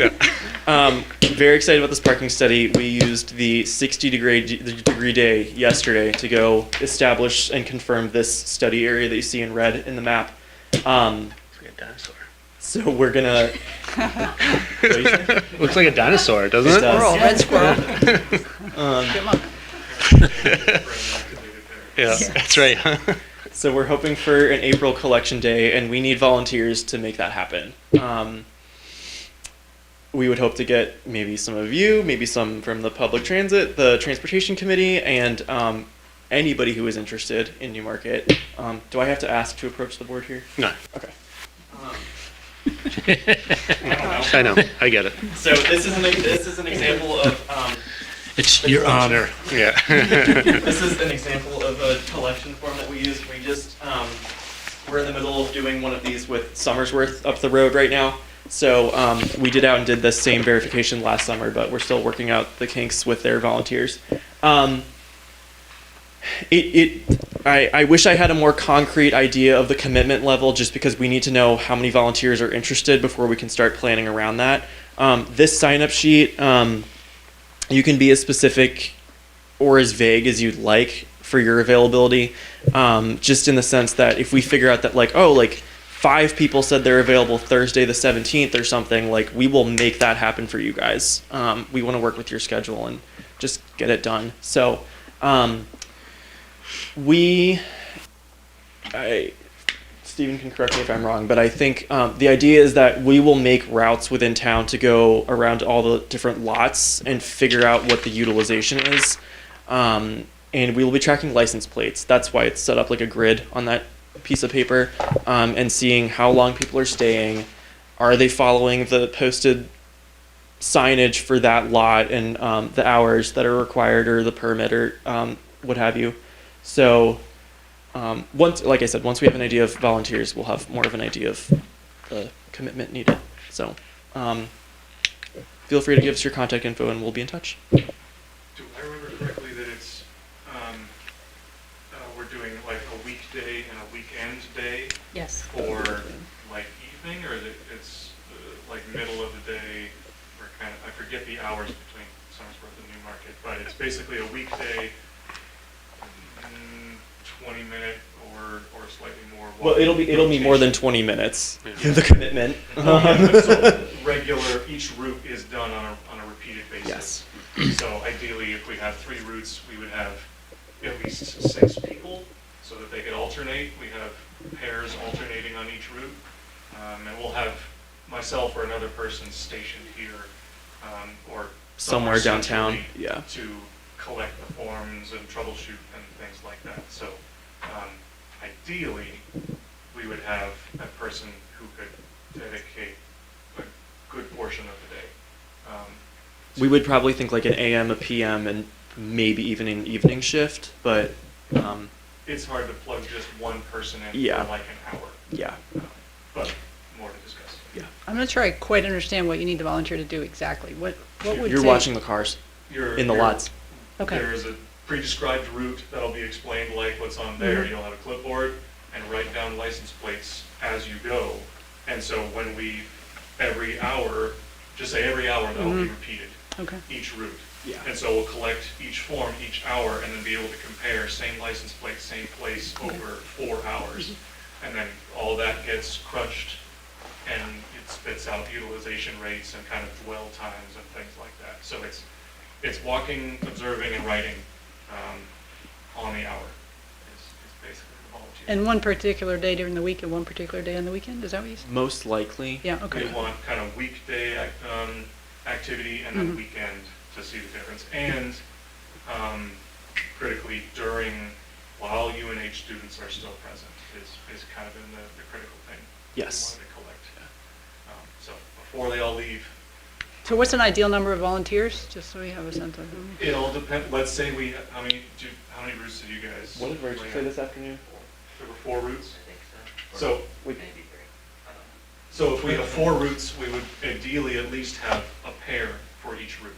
Speaker 8: very excited about this parking study. We used the 60-degree day yesterday to go establish and confirm this study area that you see in red in the map.
Speaker 1: Looks like a dinosaur.
Speaker 8: So we're gonna. What do you say?
Speaker 1: Looks like a dinosaur, doesn't
Speaker 8: It
Speaker 1: it?
Speaker 8: does.
Speaker 3: Squirrel, red squirrel. Get 'em up.
Speaker 1: Yeah, that's right.
Speaker 8: So we're hoping for an April collection day, and we need volunteers to make that happen. We would hope to get maybe some of you, maybe some from the public transit, the transportation committee, and anybody who is interested in Newmarket. Do I have to ask to approach the board here?
Speaker 1: No,
Speaker 8: Okay.
Speaker 1: I know. I get it.
Speaker 8: So this is an example of.
Speaker 2: It's your honor.
Speaker 1: Yeah.
Speaker 8: This is an example of a collection form that we use. We just, we're in the middle of doing one of these with Somersworth up the road right now. So we did out and did the same verification last summer, but we're still working out the kinks with their volunteers. I wish I had a more concrete idea of the commitment level, just because we need to know how many volunteers are interested before we can start planning around that. This sign-up sheet, you can be as specific or as vague as you'd like for your availability, just in the sense that if we figure out that like, oh, like 5 people said they're available Thursday the 17th or something, like we will make that happen for you guys. We want to work with your schedule and just get it done. So Stephen can correct me if I'm wrong, but I think the idea is that we will make routes within town to go around all the different lots and figure out what the utilization is. And we will be tracking license plates. That's why it's set up like a grid on that piece of paper, and seeing how long people are staying. Are they following the posted signage for that lot and the hours that are required or the permit or what have you. So once, like I said, once we have an idea of volunteers, we'll have more of an idea of the commitment needed. So feel free to give us your contact info and we'll be in touch.
Speaker 9: Do I remember correctly that it's we're doing like a weekday and a weekend day
Speaker 7: Yes.
Speaker 9: for like evening, or is it's like middle of the day, or kind of, I forget the hours between Somersworth and Newmarket, but it's basically a weekday, 20-minute or slightly more.
Speaker 8: Well, it'll be more than 20 minutes.
Speaker 1: Yeah.
Speaker 8: The commitment.
Speaker 9: So regular, each route is done on a repeated basis.
Speaker 8: Yes.
Speaker 9: So ideally, if we have 3 routes, we would have at least 6 people so that they could alternate. We have pairs alternating on each route. And we'll have myself or another person stationed here or
Speaker 8: Somewhere downtown.
Speaker 9: centrally
Speaker 8: Yeah.
Speaker 9: to collect the forms and troubleshoot and things like that. So ideally, we would have a person who could dedicate a good portion of the day.
Speaker 8: We would probably think like an AM, a PM, and maybe even an evening shift, but
Speaker 9: It's hard to plug just one person in
Speaker 8: Yeah.
Speaker 9: for like an hour,
Speaker 8: yeah.
Speaker 9: but more to discuss.
Speaker 3: I'm not sure I quite understand what you need the volunteer to do exactly. What would
Speaker 8: You're
Speaker 3: take-
Speaker 8: watching the cars in the lots.
Speaker 3: Okay.
Speaker 9: There is a pre-described route that'll be explained like what's on there.
Speaker 3: Mhm.
Speaker 9: You'll have a clipboard and write down license plates as you go. And so when we, every hour, just say every hour, that'll be repeated,
Speaker 3: Okay.
Speaker 9: each route.
Speaker 8: Yeah.
Speaker 9: And so we'll collect each form each hour and then be able to compare same license plate, same place over 4 hours. And then all that gets crunched and it spits out utilization rates and kind of dwell times and things like that. So it's walking, observing, and writing on the hour is basically the volunteer.
Speaker 3: And one particular day during the week and one particular day on the weekend, is that what you said?
Speaker 8: Most likely.
Speaker 3: Yeah, okay.
Speaker 9: We want kind of weekday activity and then weekend to see the difference. And critically, while UNH students are still present is kind of in the critical thing.
Speaker 8: Yes.
Speaker 9: We wanted to collect. So before they all leave,
Speaker 3: So what's an ideal number of volunteers, just so we have a sense of?
Speaker 9: it all depends. Let's say how many routes did you guys?
Speaker 8: What did Virgil
Speaker 9: lay
Speaker 8: say
Speaker 9: out?
Speaker 8: this afternoon?
Speaker 9: There were 4 routes.
Speaker 5: I think so.
Speaker 9: So
Speaker 5: Maybe 3. I don't know.
Speaker 9: So if we have 4 routes, we would ideally at least have a pair for each route,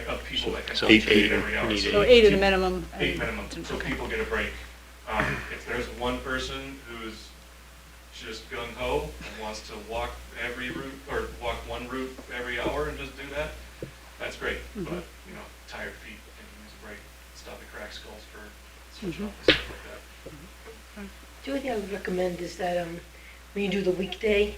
Speaker 9: of people that can
Speaker 1: So
Speaker 9: alternate
Speaker 1: eight,
Speaker 9: every hour.
Speaker 1: we need
Speaker 3: So 8 at a minimum.
Speaker 9: 8 minimum, so
Speaker 3: Okay.
Speaker 9: people get a break. If there's one person who's just gung ho and wants to walk every route, or walk one route every hour and just do that, that's great. But, tired feet can use a break, stop at crack skulls for switching off and stuff like that.
Speaker 4: The only thing I would recommend is that when you do the weekday,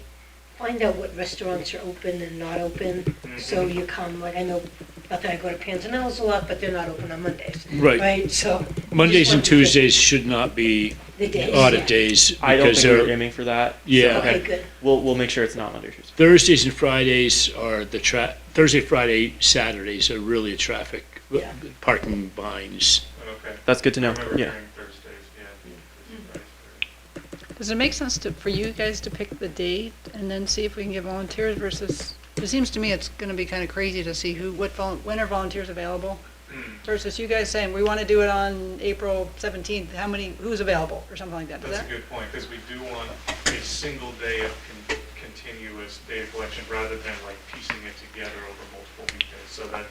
Speaker 4: find out what restaurants are open and not open. So you come, like I know, not that I go to Panzanella's a lot, but they're not open on Mondays.
Speaker 2: Right.
Speaker 4: Right, so.
Speaker 2: Mondays and
Speaker 4: just want to-
Speaker 2: Tuesdays should not be
Speaker 4: The days.
Speaker 2: audit
Speaker 4: yeah.
Speaker 2: days
Speaker 8: I don't
Speaker 2: because
Speaker 8: think we're
Speaker 2: they're,
Speaker 8: aiming for that.
Speaker 2: Yeah.
Speaker 4: Okay, good.
Speaker 8: We'll make sure it's not Monday or Tuesday.
Speaker 2: Thursdays and Fridays are Thursday, Friday, Saturdays are really a traffic,
Speaker 4: Yeah.
Speaker 2: parking binds.
Speaker 9: Okay.
Speaker 8: That's good to know.
Speaker 9: I remember
Speaker 8: Yeah.
Speaker 9: hearing Thursdays, yeah.
Speaker 3: Does it make sense for you guys to pick the date and then see if we can get volunteers versus, it seems to me it's gonna be kind of crazy to see when are volunteers available versus you guys saying, we want to do it on April 17th, who's available or something like that. Does
Speaker 9: That's a
Speaker 3: that?
Speaker 9: good point, because we do want a single day of continuous data collection rather than like piecing it together over multiple weekdays, so that.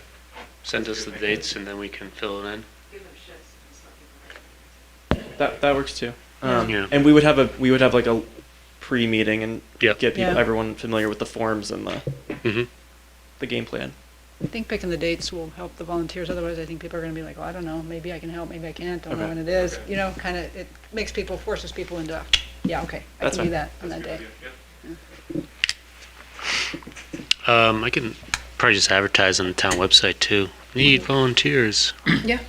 Speaker 1: Send us the dates and then we can fill it in.
Speaker 5: Give them shifts and stuff.
Speaker 8: That works too.
Speaker 1: Yeah.
Speaker 8: And we would have like a pre-meeting and
Speaker 1: Yep.
Speaker 8: get
Speaker 3: Yeah.
Speaker 8: everyone familiar with the forms and
Speaker 1: Mm-hmm.
Speaker 8: the game plan.
Speaker 3: I think picking the dates will help the volunteers, otherwise I think people are gonna be like, well, I don't know, maybe I can help, maybe I can't, don't know
Speaker 9: Okay.
Speaker 3: when it is.
Speaker 9: Okay.
Speaker 3: You know, kinda, it makes people, forces people into, yeah, okay, I
Speaker 8: That's
Speaker 3: can do
Speaker 8: fine.
Speaker 3: that on that day.
Speaker 1: I can probably just advertise on the town website too. Need volunteers.
Speaker 3: Yeah.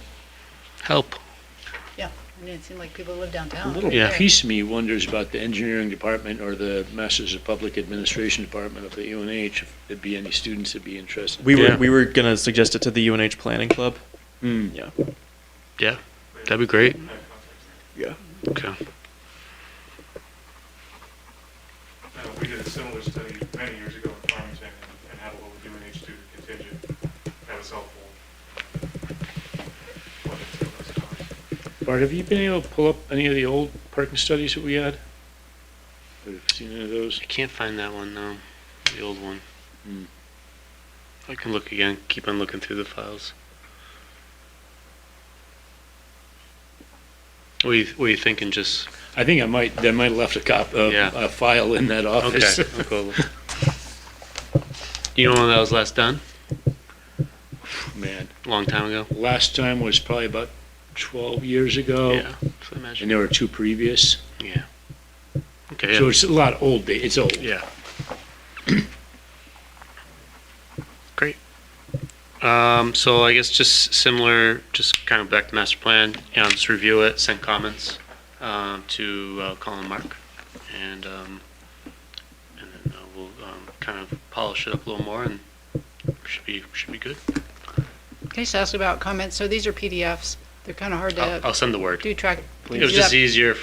Speaker 1: Help.
Speaker 3: Yeah, I mean, it seemed like people live
Speaker 2: A
Speaker 3: downtown.
Speaker 2: little
Speaker 1: Yeah.
Speaker 2: piece of me wonders about the engineering department or the Masters of Public Administration department of the UNH, if there'd be any students that'd be interested.
Speaker 1: Yeah.
Speaker 8: We were gonna suggest it to the UNH Planning Club.
Speaker 2: Hmm.
Speaker 8: Yeah.
Speaker 1: Yeah, that'd be great.
Speaker 8: Yeah.
Speaker 1: Okay.
Speaker 9: We did a similar study many years ago in Farmington and had a little UNH student contingent. That was helpful.
Speaker 2: Bart, have you been able to pull up any of the old parking studies that we had? Have you seen any of those?
Speaker 1: I can't find that one though, the old one.
Speaker 2: Hmm.
Speaker 1: I can look again, keep on looking through the files. What are you thinking, just,
Speaker 2: I think I might have left
Speaker 1: Yeah.
Speaker 2: a file in that office.
Speaker 1: okay, I'll go look. You know when that was last done?
Speaker 2: Man,
Speaker 1: A long time ago?
Speaker 2: last time was probably about 12 years ago.
Speaker 1: Yeah, so I
Speaker 2: And
Speaker 1: imagine,
Speaker 2: there were two previous.
Speaker 1: yeah. Okay,
Speaker 2: So
Speaker 1: yeah,
Speaker 2: it's a lot old, it's old.
Speaker 1: yeah. Great. So I guess just similar, just kind of back to master plan, just review it, send comments, to, Colin and Mark. And then we'll, kind of polish it up a little more and should be good.
Speaker 3: Can I just ask about comments? So these are PDFs. They're kind of hard
Speaker 1: I'll
Speaker 3: to
Speaker 1: send the word.
Speaker 3: do track.
Speaker 1: It was
Speaker 3: do
Speaker 1: just
Speaker 3: that-
Speaker 1: easier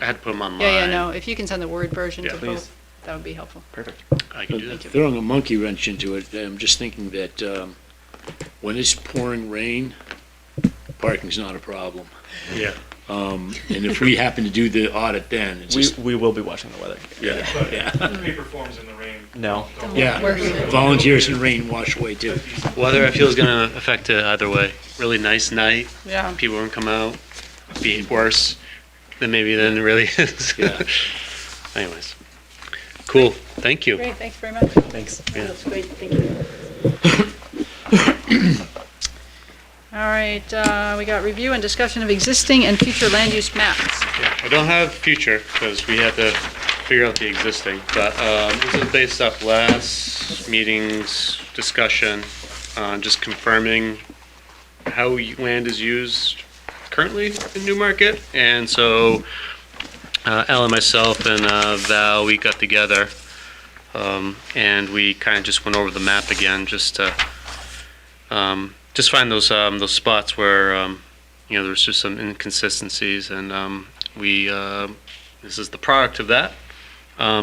Speaker 1: I had to put them online.
Speaker 3: Yeah, no, if you can send the Word version
Speaker 1: Yeah.
Speaker 3: to
Speaker 8: Please.
Speaker 3: both, that would be helpful.
Speaker 8: Perfect.
Speaker 1: I can do that.
Speaker 2: Throwing a monkey wrench into it, I'm just thinking that when it's pouring rain, parking's not a problem.
Speaker 1: Yeah.
Speaker 2: And if we happen to do the audit then, it's just,
Speaker 8: We will be watching the weather.
Speaker 2: yeah, yeah.
Speaker 9: Paper forms in the rain.
Speaker 8: No.
Speaker 2: Yeah, volunteers in rain wash away too.
Speaker 1: Weather, I feel, is going to affect it either way. Really nice night,
Speaker 3: Yeah.
Speaker 1: people won't come out. Be worse than maybe than it really is.
Speaker 2: Yeah.
Speaker 1: Anyways, cool. Thank you.
Speaker 3: Great, thanks very much.
Speaker 8: Thanks.
Speaker 1: Yeah.
Speaker 3: That's great, thank you. All right, we got review and discussion of existing and future land use maps.
Speaker 1: Yeah, I don't have future because we had to figure out the existing, but this is based off last meeting's discussion on just confirming how land is used currently in Newmarket. And so Ellen, myself, and Val, we got together and we kind of just went over the map again just to just find those spots where there's just some inconsistencies, and we this is the product of that.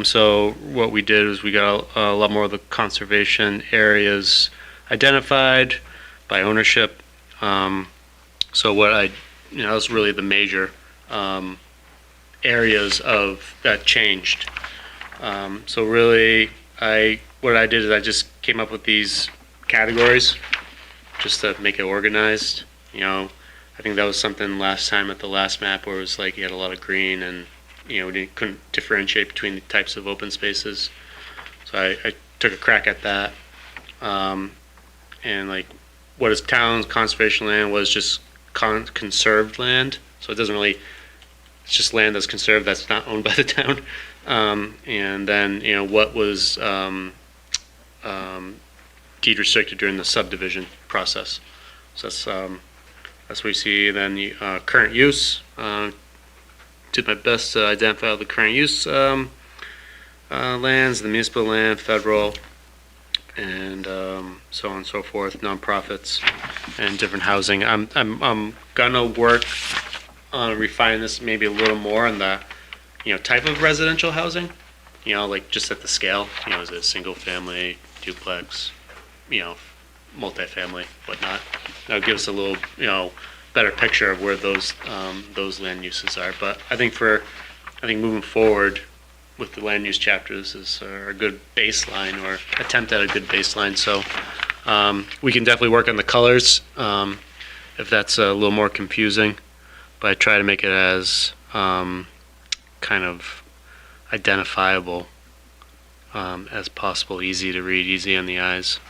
Speaker 1: So what we did is we got a lot more of the conservation areas identified by ownership. So what that was really the major areas of that changed. So really, what I did is I just came up with these categories just to make it organized. I think that was something last time at the last map where it was like you had a lot of green and we couldn't differentiate between the types of open spaces. So I took a crack at that. And like what is town's conservation land was just conserved land. So it doesn't really, it's just land that's conserved that's not owned by the town. And then, what was deed restricted during the subdivision process. So that's what we see. Then the current use. Did my best to identify the current use lands, the municipal land, federal, and so on and so forth, nonprofits, and different housing. I'm gonna work on refining this maybe a little more on the type of residential housing. Like just at the scale. Is it a single family, duplex, multifamily, whatnot. That'll give us a little better picture of where those land uses are. But I think moving forward with the land use chapter, this is a good baseline or attempt at a good baseline. So we can definitely work on the colors if that's a little more confusing, but I try to make it as kind of identifiable as possible, easy to read, easy on the eyes.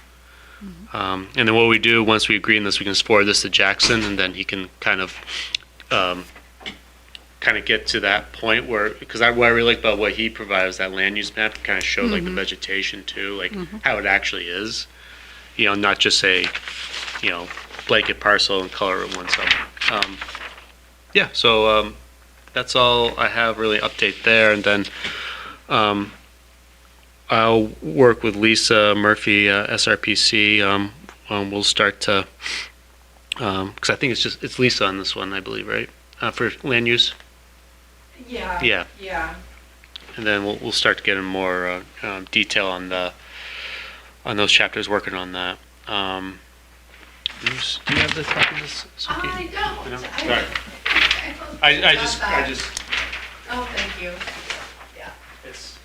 Speaker 1: And then what we do, once we agree on this, we can forward this to Jackson, and then he can kind of get to that point where, because what I really like about what he provides, that land use map, kind of show like the vegetation too, like how it actually is. Not just say, blanket parcel and color it once up. Yeah, so that's all I have really update there, and then I'll work with Lisa Murphy, SRPC. We'll start to, because I think it's Lisa on this one, I believe, right? For land use.
Speaker 5: Yeah.
Speaker 1: Yeah.
Speaker 5: Yeah.
Speaker 1: And then we'll start to get in more detail on those chapters, working on that. Do you have the copy of this, Suki?
Speaker 5: I don't.
Speaker 1: No?
Speaker 5: I
Speaker 1: Sorry.
Speaker 5: I
Speaker 1: I just.
Speaker 5: Oh, thank you. Yeah.
Speaker 1: It's.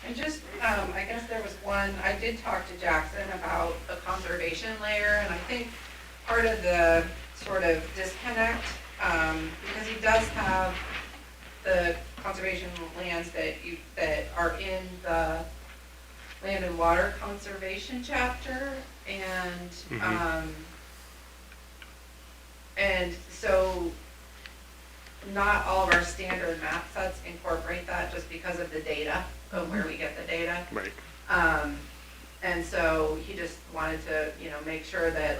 Speaker 5: And just, I guess there was one, I did talk to Jackson about the conservation layer, and I think part of the sort of disconnect, because he does have the conservation lands that are in the land and water conservation chapter, and so not all of our standard map sets incorporate that just because of the data, of where we get the data.
Speaker 1: Right.
Speaker 5: And so he just wanted to, make sure that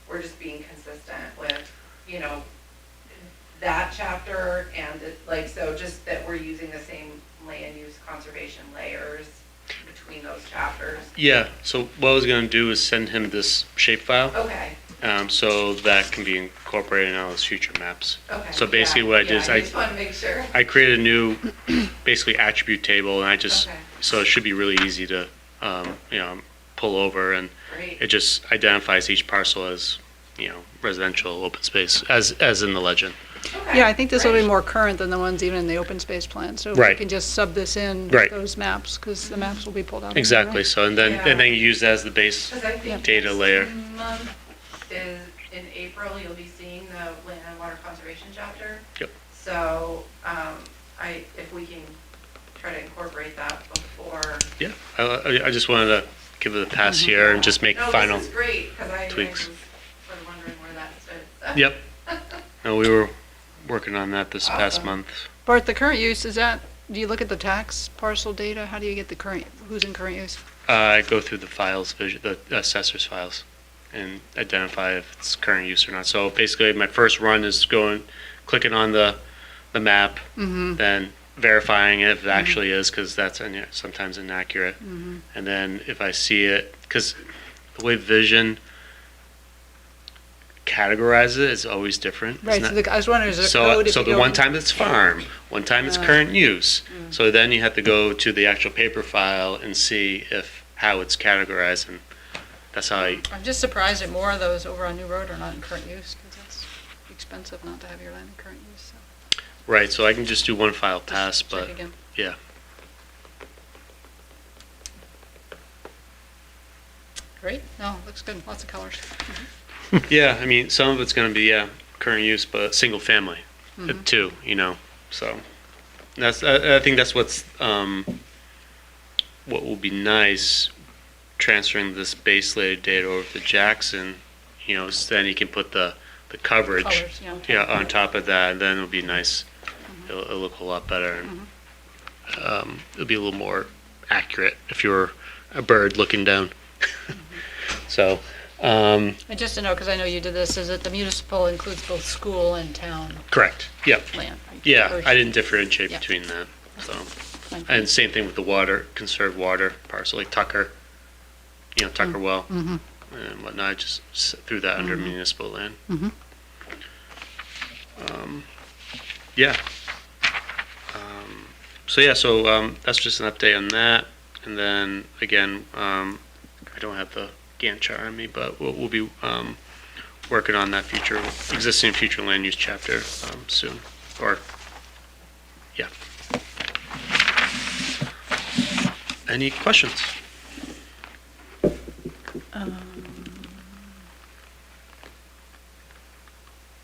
Speaker 5: we're just being consistent with, that chapter and so just that we're using the same land use conservation layers between those chapters.
Speaker 1: Yeah. So what I was gonna do is send him this shapefile,
Speaker 5: Okay,
Speaker 1: so that can be incorporated in all his future maps.
Speaker 5: okay.
Speaker 1: So basically
Speaker 5: yeah,
Speaker 1: what I did is
Speaker 5: I just want to make sure.
Speaker 1: I created a new, basically attribute table, and
Speaker 5: Okay,
Speaker 1: so it should be really easy to, pull over, and
Speaker 5: great.
Speaker 1: it just identifies each parcel as, residential open space, as in the legend.
Speaker 5: Okay,
Speaker 3: Yeah, I think this will be
Speaker 5: great.
Speaker 3: more current than the ones even in the open space plan, so we
Speaker 1: Right.
Speaker 3: can just sub this in
Speaker 1: Right.
Speaker 3: with those maps, because the maps will be pulled out.
Speaker 1: Exactly. So and then you use that as the base.
Speaker 5: 'Cause I think
Speaker 1: data
Speaker 5: next
Speaker 1: layer.
Speaker 5: month is, in April, you'll be seeing the land and water conservation chapter.
Speaker 1: Yep.
Speaker 5: So, if we can try to incorporate that before.
Speaker 1: Yeah. I just wanted to give it a pass here and just make
Speaker 5: No,
Speaker 1: final.
Speaker 5: this is great, because I was
Speaker 1: tweaks.
Speaker 5: sort of wondering where that stood. So.
Speaker 1: Yep. No, we were working on that this past
Speaker 5: Awesome.
Speaker 1: month.
Speaker 3: Bart, the current use, do you look at the tax parcel data? How do you get the current, who's in current use?
Speaker 1: I go through the files, the assessor's files, and identify if it's current use or not. So basically, my first run is clicking on the map, then verifying it if it actually is, because that's sometimes inaccurate. And then if I see it, because the way Vision categorizes it is always different. It's
Speaker 3: Right,
Speaker 1: not-
Speaker 3: so I was wondering, is there a
Speaker 1: So,
Speaker 3: code? if
Speaker 1: so
Speaker 3: you
Speaker 1: the
Speaker 3: go-
Speaker 1: one time it's farm, one time it's current use. So then you have to go to the actual paper file and see how it's categorized, and that's how I,
Speaker 3: I'm just surprised that more of those over on New Road are not in current use, because that's expensive not to have your land in current use, so.
Speaker 1: right, so I can just do one file pass,
Speaker 3: Check
Speaker 1: but
Speaker 3: again.
Speaker 1: yeah.
Speaker 3: Great, no, looks good, lots of colors.
Speaker 1: Yeah, I mean, some of it's gonna be, current use, but single family too, so. I think that's what will be nice, transferring this base layer data over to Jackson, so then he can put the coverage.
Speaker 3: Colors, yeah.
Speaker 1: Yeah, on top of that, and then it'll be nice. It'll look a lot better, and it'll be a little more accurate if you were a bird looking down. So,
Speaker 3: And just to know, because I know you did this, is that the municipal includes both school and town
Speaker 1: correct. Yep.
Speaker 3: land?
Speaker 1: Yeah,
Speaker 3: Or-
Speaker 1: I didn't differentiate
Speaker 3: Yeah.
Speaker 1: between that. So,
Speaker 3: Fine.
Speaker 1: and same thing with the water, conserved water parcel, like Tucker. Tucker well and whatnot. I just threw that under municipal land. Yeah. So that's just an update on that. And then again, I don't have the Gantt chart on me, but we'll be working on that existing future land use chapter soon. Or, yeah. Any questions?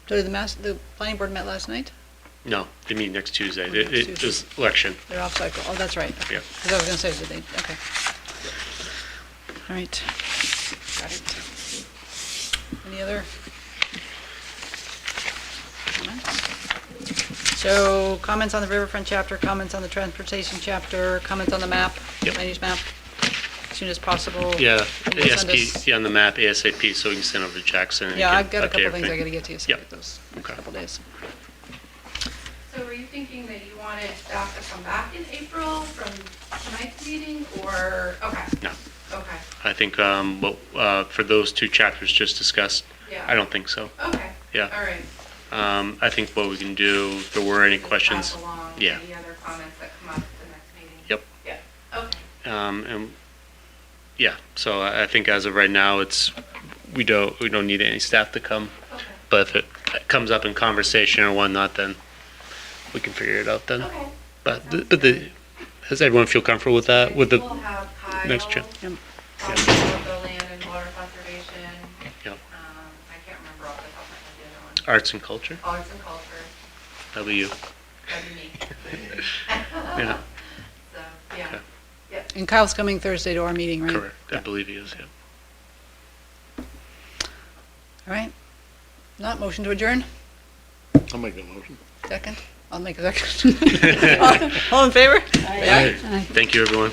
Speaker 3: So the planning board met last night?
Speaker 1: No, they meet next Tuesday.
Speaker 3: Oh, next
Speaker 1: It was election.
Speaker 3: They're off cycle. Oh, that's right. Okay.
Speaker 1: Yeah.
Speaker 3: Because I was going to say, did they, okay. All right. Got it. Any other comments? So comments on the riverfront chapter, comments on the transportation chapter, comments on the map,
Speaker 1: Yep.
Speaker 3: land use map, as soon as possible.
Speaker 1: Yeah,
Speaker 3: And you'll send us-
Speaker 1: ASP, yeah, on the map, ASAP, so we can send over to Jackson. and
Speaker 3: Yeah,
Speaker 1: get
Speaker 3: I've got a
Speaker 1: update
Speaker 3: couple things I
Speaker 1: everything.
Speaker 3: got to get to you, so
Speaker 1: Yep.
Speaker 3: get those in a
Speaker 1: Okay.
Speaker 3: couple days.
Speaker 5: So were you thinking that you wanted staff to come back in April from tonight's meeting, or, okay,
Speaker 1: No,
Speaker 5: okay,
Speaker 1: I think, for those two chapters just discussed,
Speaker 5: yeah.
Speaker 1: I don't think so.
Speaker 5: Okay.
Speaker 1: Yeah.
Speaker 5: All right.
Speaker 1: I think what we can do, if there were any
Speaker 5: Just
Speaker 1: questions,
Speaker 5: pass along
Speaker 1: yeah.
Speaker 5: any other comments that come up at the next meeting.
Speaker 1: Yep.
Speaker 5: Yeah, okay.
Speaker 1: And, yeah, so I think as of right now, we don't need any staff to come.
Speaker 5: Okay.
Speaker 1: But if it comes up in conversation or whatnot, then we can figure it out then.
Speaker 5: Okay.
Speaker 1: But does everyone feel comfortable with that? With the
Speaker 5: We'll have Kyle.
Speaker 1: next chap-
Speaker 3: Yep.
Speaker 5: Talk about the land and water conservation.
Speaker 1: Yep.
Speaker 5: I can't remember off the top of my head the other one.
Speaker 1: arts and culture?
Speaker 5: Arts and culture,
Speaker 1: That'll be you.
Speaker 5: that'd be me.
Speaker 1: Yeah,
Speaker 5: So, yeah.
Speaker 1: Okay.
Speaker 5: Yep.
Speaker 3: And Kyle's coming Thursday to our meeting, right?
Speaker 1: correct. I
Speaker 3: Yeah.
Speaker 1: believe he is, yeah.
Speaker 3: All right. Not motion to adjourn?
Speaker 2: I'll make a motion.
Speaker 3: Second? I'll make a second. All in favor?
Speaker 2: Aye.
Speaker 1: Thank you, everyone.